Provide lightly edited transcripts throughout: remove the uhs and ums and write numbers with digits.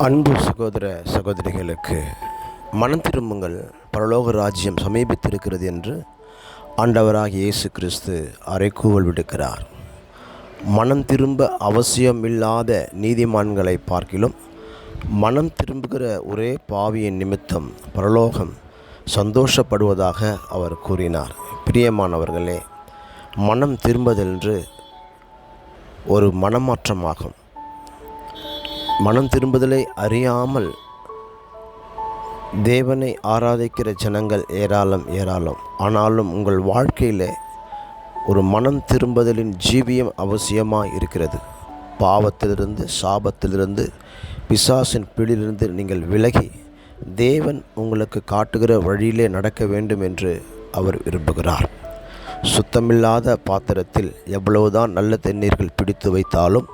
அன்பு சகோதர சகோதரிகளுக்கு மனம் திரும்புங்கள், பரலோக ராஜ்யம் சமீபித்திருக்கிறது என்று ஆண்டவராகிய இயேசு கிறிஸ்து அறைகூவல் விடுக்கிறார். மனம் திரும்ப அவசியமில்லாத நீதிமான்களை பார்க்கிலும் மனம் திரும்புகிற ஒரே பாவியின் நிமித்தம் பரலோகம் சந்தோஷப்படுவதாக அவர் கூறினார். பிரியமானவர்களே, மனம் திரும்புதென்று ஒரு மனமாற்றமாகும். மனம் திரும்புதலை அறியாமல் தேவனை ஆராதிக்கிற ஜனங்கள் ஏராளம். ஆனாலும் உங்கள் வாழ்க்கையில் ஒரு மனம் திரும்புதலின் ஜீவியம் அவசியமாக இருக்கிறது. பாவத்திலிருந்து, சாபத்திலிருந்து, பிசாசின் பிடியிலிருந்து நீங்கள் விலகி தேவன் உங்களுக்கு காட்டுகிற வழியிலே நடக்க வேண்டும் என்று அவர் விரும்புகிறார். சுத்தமில்லாத பாத்திரத்தில் எவ்வளவுதான் நல்ல தண்ணீர்கள் பிடித்து வைத்தாலும்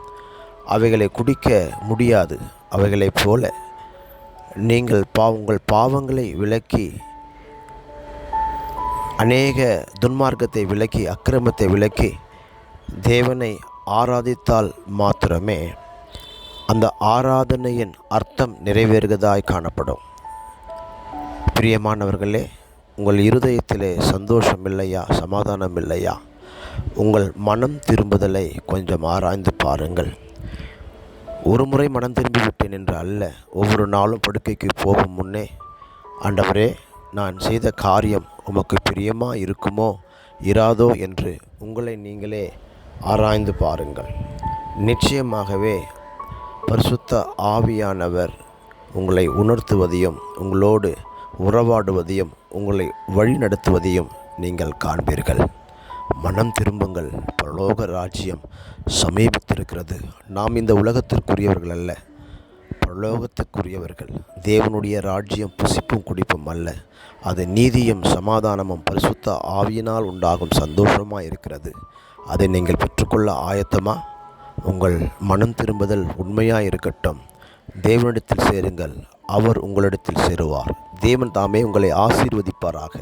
அவைகளை குடிக்க முடியாது. அவைகளைப் போல நீங்கள் உங்கள் பாவங்களை விலக்கி, அநேக துன்மார்க்கத்தை விலக்கி, அக்கிரமத்தை விலக்கி தேவனை ஆராதித்தால் மாத்திரமே அந்த ஆராதனையின் அர்த்தம் நிறைவேறுவதாய் காணப்படும். பிரியமானவர்களே, உங்கள் இருதயத்திலே சந்தோஷம் இல்லையா, சமாதானம் இல்லையா? உங்கள் மனம் திரும்புதலை கொஞ்சம் ஆராய்ந்து பாருங்கள். ஒரு முறை மனம் திரும்பிவிட்டேன் என்று அல்ல, ஒவ்வொரு நாளும் படுக்கைக்கு போகும் முன்னே, ஆண்டவரே, நான் செய்த காரியம் உமக்கு பிரியமாக இருக்குமோ இராதோ என்று உங்களை நீங்களே ஆராய்ந்து பாருங்கள். நிச்சயமாகவே பரிசுத்த ஆவியானவர் உங்களை உணர்த்துவதையும், உங்களோடு உறவாடுவதையும், உங்களை வழிநடத்துவதையும் நீங்கள் காண்பீர்கள். மனம் திரும்புங்கள், பரலோக ராஜ்யம் சமீபித்திருக்கிறது. நாம் இந்த உலகத்திற்குரியவர்கள் அல்ல, பரலோகத்திற்குரியவர்கள். தேவனுடைய ராஜ்யம் புசிப்பும் குடிப்பும் அல்ல, அது நீதியும் சமாதானமும் பரிசுத்த ஆவியினால் உண்டாகும் சந்தோஷமாக இருக்கிறது. அதை நீங்கள் பெற்றுக்கொள்ள ஆயத்தமா? உங்கள் மனம் திரும்புதல் உண்மையாக இருக்கட்டும். தேவனிடத்தில் சேருங்கள், அவர் உங்களிடத்தில் சேருவார். தேவன் தாமே உங்களை ஆசீர்வதிப்பாராக.